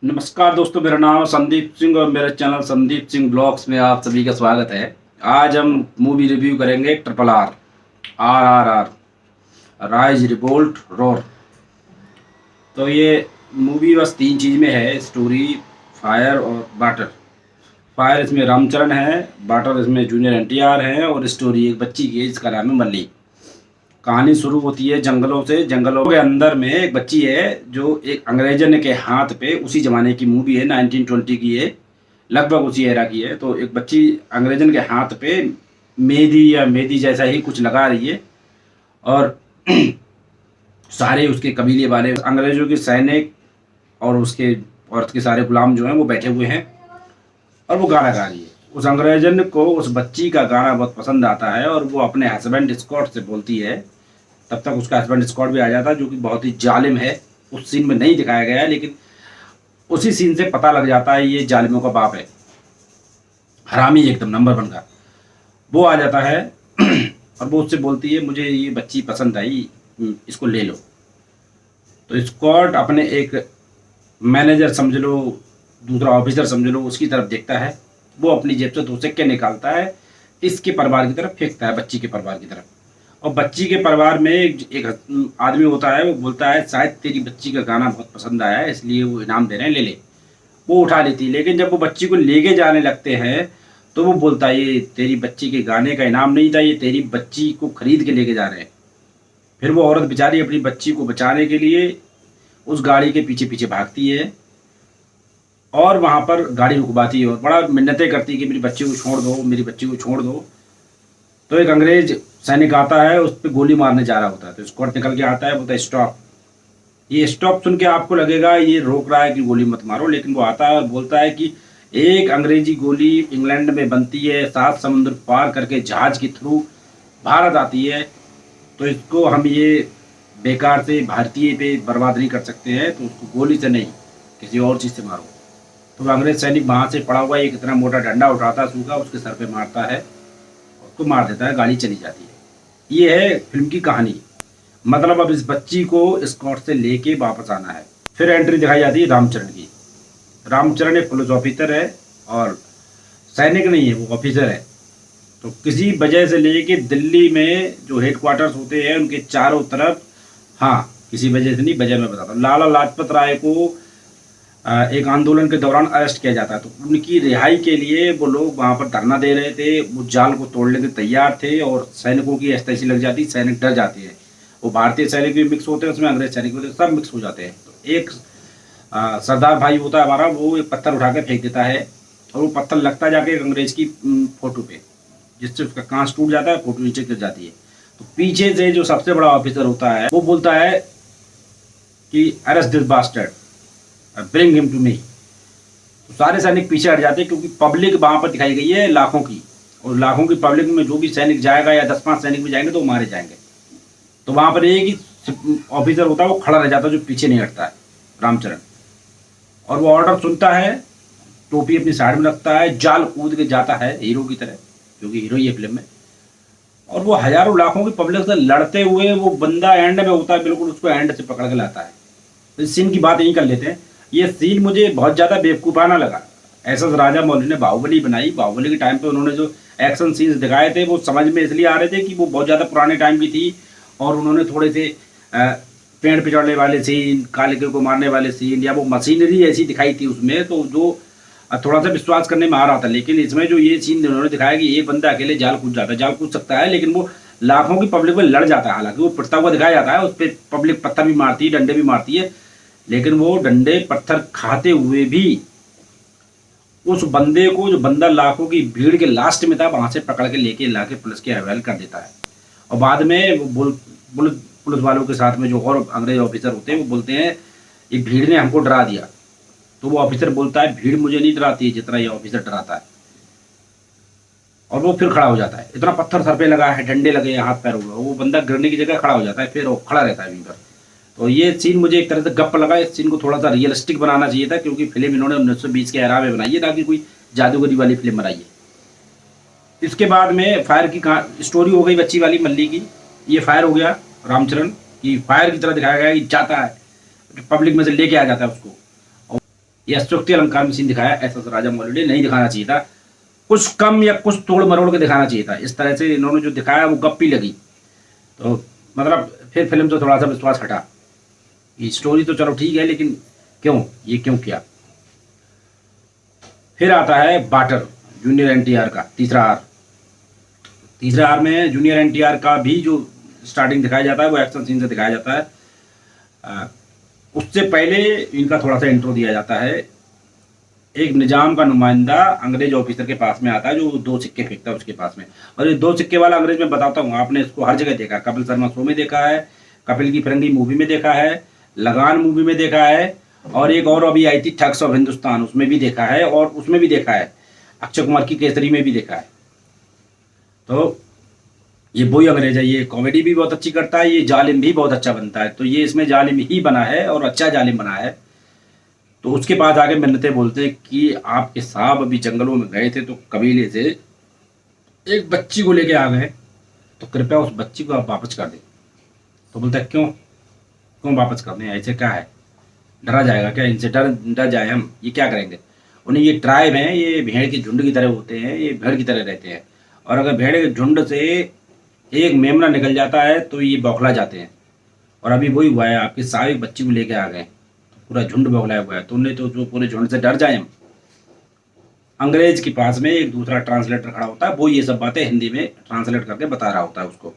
नमस्कार दोस्तों, मेरा नाम है संदीप सिंह और मेरे चैनल संदीप सिंह ब्लॉग्स में आप सभी का स्वागत है। आज हम मूवी रिव्यू करेंगे RRR राइज रिवोल्ट रोर। तो ये मूवी बस तीन चीज़ में है, स्टोरी, फायर और वाटर। फायर इसमें रामचरण है, वाटर इसमें जूनियर NTR है और स्टोरी एक बच्ची की है जिसका नाम है मल्ली। कहानी शुरू होती है जंगलों से। जंगलों के अंदर में एक बच्ची है जो एक अंग्रेजन के हाथ पे, उसी ज़माने की मूवी है, 1920 की है, लगभग उसी एरा की है। तो एक बच्ची अंग्रेजन के हाथ पे मेहंदी या मेहंदी जैसा ही कुछ लगा रही है और सारे उसके कबीले वाले अंग्रेजों के सैनिक और उसके औरत के सारे गुलाम जो हैं वो बैठे हुए हैं और वो गाना गा रही है। उस अंग्रेजन को उस बच्ची का गाना बहुत पसंद आता है और वो अपने हस्बैंड स्कॉट से बोलती है। तब तक उसका हस्बैंड स्कॉट भी आ जाता है जो कि बहुत ही जालिम है। उस सीन में नहीं दिखाया गया है लेकिन उसी सीन से पता लग जाता है ये जालिमों का बाप है, हरामी एकदम नंबर 1 का। वो आ जाता है और वो उससे बोलती है मुझे ये बच्ची पसंद आई, इसको ले लो। तो स्कॉट अपने एक मैनेजर समझ लो, दूसरा ऑफिसर समझ लो, उसकी तरफ देखता है। वो अपनी जेब से 2 सिक्के निकालता है, इसके परिवार की तरफ फेंकता है, बच्ची के परिवार की तरफ। और बच्ची के परिवार में एक आदमी होता है, वो बोलता है शायद तेरी बच्ची का गाना बहुत पसंद आया है इसलिए वो इनाम दे रहे हैं, ले ले। वो उठा लेती है लेकिन जब वो बच्ची को लेके जाने लगते हैं तो वो बोलता है ये तेरी बच्ची के गाने का इनाम नहीं था, ये तेरी बच्ची को खरीद के लेके जा रहे हैं। फिर वो औरत बेचारी अपनी बच्ची को बचाने के लिए उस गाड़ी के पीछे पीछे भागती है और वहाँ पर गाड़ी रुकवाती है और बड़ा मिन्नतें करती है कि मेरी बच्ची को छोड़ दो, मेरी बच्ची को छोड़ दो। तो एक अंग्रेज सैनिक आता है, उस पर गोली मारने जा रहा होता है। तो स्कॉट निकल के आता है, बोलता है स्टॉप। ये स्टॉप सुन के आपको लगेगा ये रोक रहा है कि गोली मत मारो, लेकिन वो आता है और बोलता है कि एक अंग्रेजी गोली इंग्लैंड में बनती है, 7 समुद्र पार करके जहाज के थ्रू भारत आती है, तो इसको हम ये बेकार से भारतीय पे बर्बाद नहीं कर सकते हैं, तो उसको गोली से नहीं किसी और चीज़ से मारो। तो अंग्रेज सैनिक वहाँ से पड़ा हुआ एक इतना मोटा डंडा उठाता है सूखा, उसके सर पे मारता है, उसको मार देता है, गाड़ी चली जाती है। ये है फिल्म की कहानी। मतलब अब इस बच्ची को स्कॉट से लेके वापस आना है। फिर एंट्री दिखाई जाती है रामचरण की। रामचरण एक पुलिस ऑफिसर है और सैनिक नहीं है, वो ऑफिसर है। तो किसी वजह से लेके दिल्ली में जो हेडक्वार्टर्स होते हैं उनके चारों तरफ, हाँ किसी वजह से नहीं, वजह मैं बताता हूँ, लाला लाजपत राय को एक आंदोलन के दौरान अरेस्ट किया जाता है। तो उनकी रिहाई के लिए वो लोग वहाँ पर धरना दे रहे थे, वो जाल को तोड़ने के तैयार थे और सैनिकों की ऐसी लग जाती, सैनिक डर जाते हैं। वो भारतीय सैनिक भी मिक्स होते हैं उसमें, अंग्रेज सैनिक होते हैं, सब मिक्स हो जाते हैं। तो एक सरदार भाई होता है हमारा, वो एक पत्थर उठा के फेंक देता है और वो पत्थर लगता है जाके एक अंग्रेज की फोटो पे, जिससे उसका कांच टूट जाता है, फोटो नीचे गिर जाती है। तो पीछे से जो सबसे बड़ा ऑफिसर होता है वो बोलता है कि arrest this bastard, bring him to me. तो सारे सैनिक पीछे हट जाते हैं क्योंकि पब्लिक वहां पर दिखाई गई है लाखों की, और लाखों की पब्लिक में जो भी सैनिक जाएगा या 10-5 सैनिक भी जाएंगे तो वो मारे जाएंगे। तो वहां पर एक ही ऑफिसर होता है, वो खड़ा रह जाता है जो पीछे नहीं हटता है, रामचरण। और वो ऑर्डर सुनता है, टोपी अपनी साइड में रखता है, जाल कूद के जाता है हीरो की तरह, क्योंकि हीरो ही है फिल्म में। और वो हजारों लाखों की पब्लिक से लड़ते हुए वो बंदा एंड में होता है, बिल्कुल उसको एंड से पकड़ के लाता है। तो इस सीन की बात यही कर लेते हैं। ये सीन मुझे बहुत ज़्यादा बेवकूफ़ाना लगा। SS राजा मौली ने बाहुबली बनाई, बाहुबली के टाइम पे उन्होंने जो एक्शन सीन्स दिखाए थे वो समझ में इसलिए आ रहे थे कि वो बहुत ज़्यादा पुराने टाइम की थी और उन्होंने थोड़े से पेड़ पे चढ़ने वाले सीन, काले को मारने वाले सीन, या वो मशीनरी ऐसी दिखाई थी उसमें, तो जो थोड़ा सा विश्वास करने में आ रहा था। लेकिन इसमें जो ये सीन उन्होंने दिखाया कि एक बंदा अकेले जाल कूद जाता है, जाल कूद सकता है लेकिन वो लाखों की पब्लिक में लड़ जाता है। हालांकि वो पिटता हुआ दिखाया जाता है, उस पर पब्लिक पत्थर भी मारती है, डंडे भी मारती है, लेकिन वो डंडे पत्थर खाते हुए भी उस बंदे को, जो बंदा लाखों की भीड़ के लास्ट में था, वहां से पकड़ के लेके लाके पुलिस के हवाले कर देता है। और बाद में वो पुलिस वालों के साथ में जो और अंग्रेज ऑफिसर होते हैं वो बोलते हैं ये भीड़ ने हमको डरा दिया। तो वो ऑफिसर बोलता है भीड़ मुझे नहीं डराती है जितना ये ऑफिसर डराता है। और वो फिर खड़ा हो जाता है, इतना पत्थर सर पे लगा है, डंडे लगे हैं हाथ पैरों में, वो बंदा गिरने की जगह खड़ा हो जाता है, फिर वो खड़ा रहता है वहीं पर। तो ये सीन मुझे एक तरह से गप लगा। इस सीन को थोड़ा सा रियलिस्टिक बनाना चाहिए था, क्योंकि फिल्म इन्होंने 1920 के एरा में बनाई है, ना कि कोई जादूगरी वाली फिल्म बनाई है। इसके बाद में फायर की स्टोरी हो गई बच्ची वाली मल्ली की। ये फायर हो गया रामचरण की, फायर की तरह दिखाया गया कि जाता है पब्लिक में से लेके आ जाता है उसको। और ये अष्टोक्ति अलंकार में सीन दिखाया, ऐसा तो राजा मौली नहीं दिखाना चाहिए था, कुछ कम या कुछ तोड़ मरोड़ के दिखाना चाहिए था। इस तरह से इन्होंने जो दिखाया वो गप्पी लगी, तो मतलब फिर फिल्म से थोड़ा सा विश्वास हटा। ये स्टोरी तो चलो ठीक है, लेकिन क्यों किया। फिर आता है बाटर, जूनियर एनटीआर का तीसरा आर में जूनियर एनटीआर का भी जो स्टार्टिंग दिखाया जाता है वो एक्शन सीन से दिखाया जाता है। उससे पहले इनका थोड़ा सा इंट्रो दिया जाता है। एक निजाम का नुमाइंदा अंग्रेज ऑफिसर के पास में आता है जो 2 सिक्के फेंकता है उसके पास में, और ये 2 सिक्के वाला अंग्रेज मैं बताता हूँ, आपने इसको हर जगह देखा, कपिल शर्मा शो में देखा है, कपिल की फिरंगी मूवी में देखा है, लगान मूवी में देखा है, और एक और अभी आई थी ठग्स ऑफ हिंदुस्तान, उसमें भी देखा है, और उसमें भी देखा है, अक्षय कुमार की केसरी में भी देखा है। तो ये वही अंग्रेज है, ये कॉमेडी भी बहुत अच्छी करता है, ये जालिम भी बहुत अच्छा बनता है, तो ये इसमें जालिम ही बना है और अच्छा जालिम बना है। तो उसके बाद आगे मिन्नतें बोलते हैं कि आपके साहब अभी जंगलों में गए थे तो कबीले से एक बच्ची को लेके आ गए, तो कृपया उस बच्ची को आप वापस कर दें। तो बोलता है क्यों वापस कर दें, ऐसे क्या है, डरा जाएगा क्या, इनसे डर जाए हम, ये क्या करेंगे। उन्हें ये ट्राइब हैं, ये भेड़ के झुंड की तरह होते हैं, ये भेड़ की तरह रहते हैं, और अगर भेड़ के झुंड से एक मेमना निकल जाता है तो ये बौखला जाते हैं, और अभी वही हुआ है, आपके साहब एक बच्ची को लेके आ गए, पूरा झुंड बौखलाया हुआ है, तो उन्हें तो जो पूरे झुंड से डर जाए हम। अंग्रेज के पास में एक दूसरा ट्रांसलेटर खड़ा होता है, वो ये सब बातें हिंदी में ट्रांसलेट करके बता रहा होता है उसको,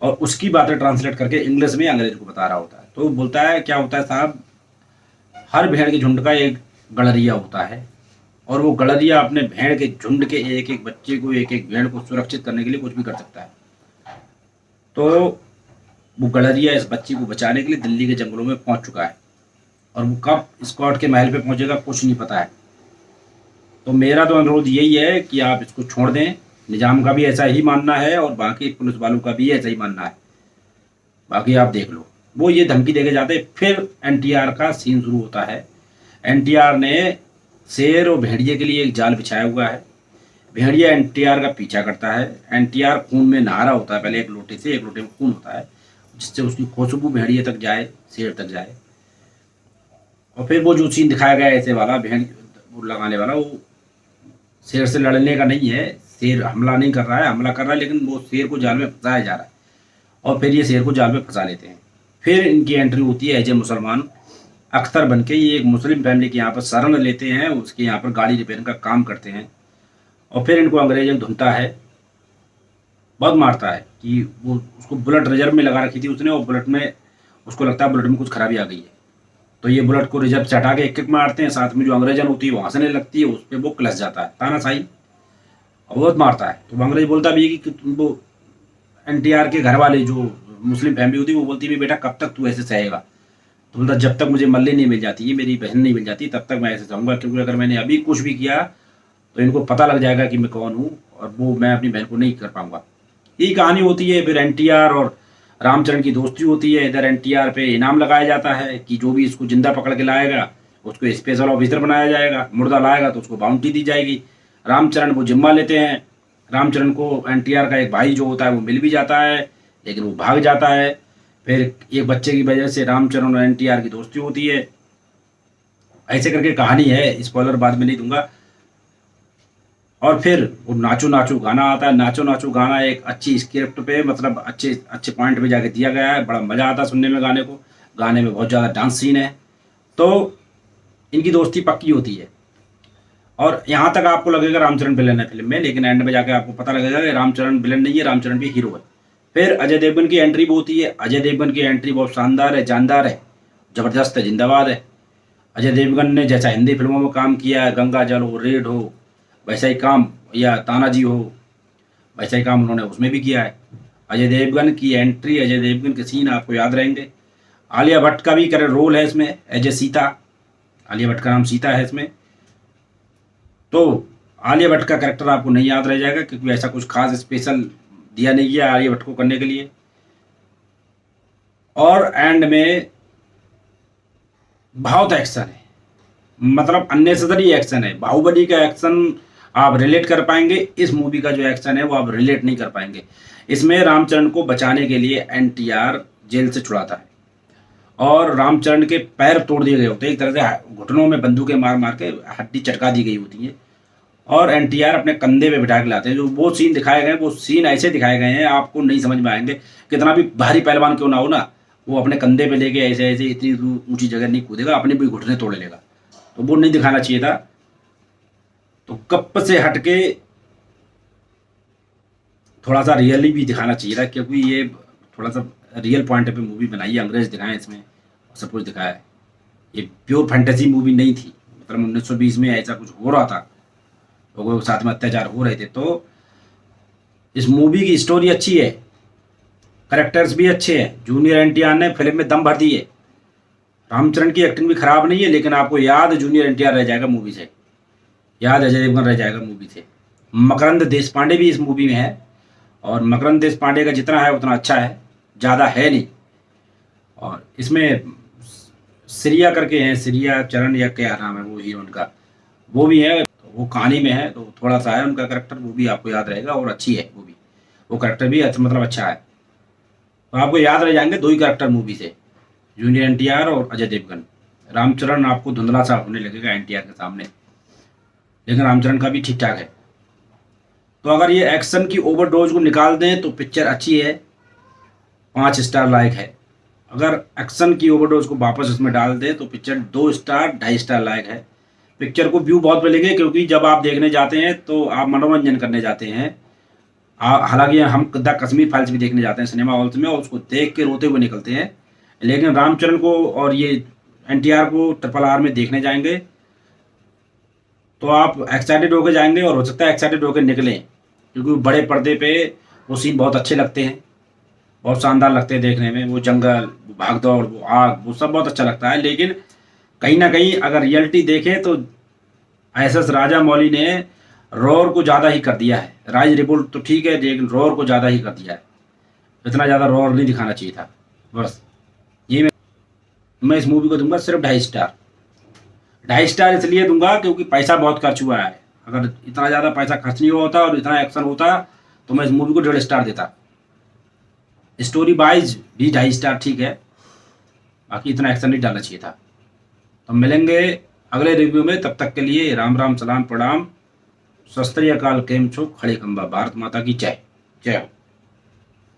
और उसकी बातें ट्रांसलेट करके इंग्लिश में अंग्रेज को बता रहा होता है। तो बोलता है क्या होता है साहब, हर भेड़ के झुंड का एक गड़रिया होता है, और वो गड़रिया अपने भेड़ के झुंड के एक एक बच्चे को, एक एक भेड़ को सुरक्षित करने के लिए कुछ भी कर सकता है। तो वो गड़रिया इस बच्ची को बचाने के लिए दिल्ली के जंगलों में पहुंच चुका है, और वो कब स्कॉट के महल पे पहुंचेगा कुछ नहीं पता है। तो मेरा तो अनुरोध यही है कि आप इसको छोड़ दें, निजाम का भी ऐसा ही मानना है और बाकी पुलिस वालों का भी ऐसा ही मानना है, बाकी आप देख लो। वो ये धमकी देके जाते। फिर एनटीआर का सीन शुरू होता है। एनटीआर ने शेर और भेड़िए के लिए एक जाल बिछाया हुआ है, भेड़िया एनटीआर का पीछा करता है, एनटीआर खून में नहा रहा होता है, पहले एक लोटे में खून होता है, जिससे उसकी खुशबू भेड़िए तक जाए, शेर तक जाए। और फिर वो जो सीन दिखाया गया है ऐसे वाला, भेड़ वो लगाने वाला, वो शेर से लड़ने का नहीं है, शेर हमला नहीं कर रहा है, हमला कर रहा है, लेकिन वो शेर को जाल में फंसाया जा रहा है, और फिर ये शेर को जाल में फंसा लेते हैं। फिर इनकी एंट्री होती है एज ए मुसलमान अख्तर बन के, ये एक मुस्लिम फैमिली के यहाँ पर शरण लेते हैं, उसके यहाँ पर गाड़ी रिपेयर का काम करते हैं, और फिर इनको अंग्रेज धुनता है, बहुत मारता है कि वो उसको बुलेट रिजर्व में लगा रखी थी उसने, और बुलेट में उसको लगता है बुलेट में कुछ खराबी आ गई है, तो ये बुलेट को रिजर्व से हटा के एक किक मारते हैं, साथ में जो अंग्रेजन होती है वो हंसने लगती है, उस पर वो क्लस जाता है तानाशाही, और बहुत मारता है। तो वो अंग्रेज बोलता भी है कि वो एनटीआर के घर वाले जो मुस्लिम फैमिली होती है वो बोलती है बेटा कब तक तू ऐसे सहेगा, तो बोलता जब तक मुझे मल्ली नहीं मिल जाती, मेरी बहन नहीं मिल जाती, तब तक मैं ऐसे सहूँगा, क्योंकि अगर मैंने अभी कुछ भी किया तो इनको पता लग जाएगा कि मैं कौन हूँ, और वो मैं अपनी बहन को नहीं कर पाऊंगा। यही कहानी होती है। फिर एनटीआर और रामचरण की दोस्ती होती है। इधर एनटीआर पे इनाम लगाया जाता है कि जो भी इसको जिंदा पकड़ के लाएगा उसको स्पेशल ऑफिसर बनाया जाएगा, मुर्दा लाएगा तो उसको बाउंटी दी जाएगी। रामचरण वो जिम्मा लेते हैं। रामचरण को एनटीआर का एक भाई जो होता है वो मिल भी जाता है, लेकिन वो भाग जाता है। फिर एक बच्चे की वजह से रामचरण और एनटीआर की दोस्ती होती है। ऐसे करके कहानी है, स्पॉइलर बाद में नहीं दूंगा। और फिर वो नाचो नाचो गाना आता है। नाचो नाचो गाना एक अच्छी स्क्रिप्ट पे, मतलब अच्छे पॉइंट पे जाके दिया गया है, बड़ा मज़ा आता है सुनने में गाने को। गाने में बहुत ज़्यादा डांस सीन है, तो इनकी दोस्ती पक्की होती है। और यहाँ तक आपको लगेगा रामचरण विलन है फिल्म में, लेकिन एंड में जाकर आपको पता लगेगा कि रामचरण विलन नहीं है, रामचरण भी हीरो है। फिर अजय देवगन की एंट्री भी होती है। अजय देवगन की एंट्री बहुत शानदार है, जानदार है, ज़बरदस्त है, जिंदाबाद है। अजय देवगन ने जैसा हिंदी फिल्मों में काम किया है, गंगा जल हो, रेड हो, वैसा ही काम, या तानाजी हो, वैसा ही काम उन्होंने उसमें भी किया है। अजय देवगन की एंट्री, अजय देवगन के सीन आपको याद रहेंगे। आलिया भट्ट का भी रोल है इसमें एज ए सीता। आलिया भट्ट का नाम सीता है इसमें। तो आलिया भट्ट का कैरेक्टर आपको नहीं याद रह जाएगा, क्योंकि ऐसा कुछ खास स्पेशल दिया नहीं गया आलिया भट्ट को करने के लिए। और एंड में बहुत एक्शन है, मतलब अननेसेसरी एक्शन है। बाहुबली का एक्शन आप रिलेट कर पाएंगे, इस मूवी का जो एक्शन है वो आप रिलेट नहीं कर पाएंगे। इसमें रामचरण को बचाने के लिए एनटीआर जेल से छुड़ाता है, और रामचरण के पैर तोड़ दिए गए होते हैं, एक तरह से घुटनों में बंदूकें मार मार के हड्डी चटका दी गई होती है, और एनटीआर अपने कंधे पे बिठा के लाते हैं। जो वो सीन दिखाए गए हैं, वो सीन ऐसे दिखाए गए हैं आपको नहीं समझ में आएंगे। कितना भी भारी पहलवान क्यों ना हो ना, वो अपने कंधे पे लेके ऐसे ऐसे इतनी ऊंची जगह नहीं कूदेगा, अपने भी घुटने तोड़ लेगा। तो वो नहीं दिखाना चाहिए था। तो गप से हटके थोड़ा सा रियली भी दिखाना चाहिए था, क्योंकि ये थोड़ा सा रियल पॉइंट पे मूवी बनाई है, अंग्रेज दिखाए इसमें, सब कुछ दिखाया है। ये प्योर फैंटेसी मूवी नहीं थी, मतलब 1920 में ऐसा कुछ हो रहा था, लोगों के साथ में अत्याचार हो रहे थे। तो इस मूवी की स्टोरी अच्छी है, करेक्टर्स भी अच्छे हैं, जूनियर एनटीआर ने फिल्म में दम भर दी है। रामचरण की एक्टिंग भी खराब नहीं है, लेकिन आपको याद जूनियर एनटीआर रह जाएगा मूवी से, याद अजय देवगन रह जाएगा मूवी से। मकरंद देशपांडे भी इस मूवी में है, और मकरंद देशपांडे का जितना है उतना अच्छा है, ज़्यादा है नहीं। और इसमें श्रिया करके हैं, श्रिया चरण या क्या नाम है वो हीरोइन का, वो भी है, वो कहानी में है, तो थोड़ा सा है उनका करेक्टर, वो भी आपको याद रहेगा, और अच्छी है वो भी, वो करेक्टर भी मतलब अच्छा है। तो आपको याद रह जाएंगे दो ही करेक्टर मूवी से, जूनियर एनटीआर और अजय देवगन। रामचरण आपको धुंधला सा होने लगेगा एनटीआर के सामने, लेकिन रामचरण का भी ठीक ठाक है। तो अगर ये एक्शन की ओवरडोज को निकाल दें तो पिक्चर अच्छी है, 5 स्टार लायक है। अगर एक्शन की ओवरडोज को वापस इसमें डाल दें तो पिक्चर 2 स्टार 2.5 स्टार लायक है। पिक्चर को व्यू बहुत मिलेंगे, क्योंकि जब आप देखने जाते हैं तो आप मनोरंजन करने जाते हैं। हालांकि हम द कश्मीर फाइल्स भी देखने जाते हैं सिनेमा हॉल्स में, और उसको देख के रोते हुए निकलते हैं, लेकिन रामचरण को और ये एनटीआर को RRR में देखने जाएंगे तो आप एक्साइटेड होकर जाएंगे, और हो सकता है एक्साइटेड होकर निकलें, क्योंकि बड़े पर्दे पे वो सीन बहुत अच्छे लगते हैं, बहुत शानदार लगते हैं देखने में। वो जंगल, वो भागदौड़, वो आग, वो सब बहुत अच्छा लगता है। लेकिन कहीं ना कहीं अगर रियलिटी देखें तो SS राजा मौली ने रॉर को ज़्यादा ही कर दिया है। राइज रिबूट तो ठीक है, लेकिन रॉर को ज़्यादा ही कर दिया है। इतना ज़्यादा रॉर नहीं दिखाना चाहिए था। बस ये मैं इस मूवी को दूंगा सिर्फ 2.5 स्टार। 2.5 स्टार इसलिए दूंगा क्योंकि पैसा बहुत खर्च हुआ है। अगर इतना ज़्यादा पैसा खर्च नहीं हुआ होता और इतना एक्शन होता तो मैं इस मूवी को 1.5 स्टार देता। स्टोरी वाइज भी 2.5 स्टार ठीक है, बाकी इतना एक्शन नहीं डालना चाहिए था। तो मिलेंगे अगले रिव्यू में, तब तक के लिए राम राम, सलाम, प्रणाम, सत श्री अकाल, केम छो, खड़े खंबा, भारत माता की जय। जय हो।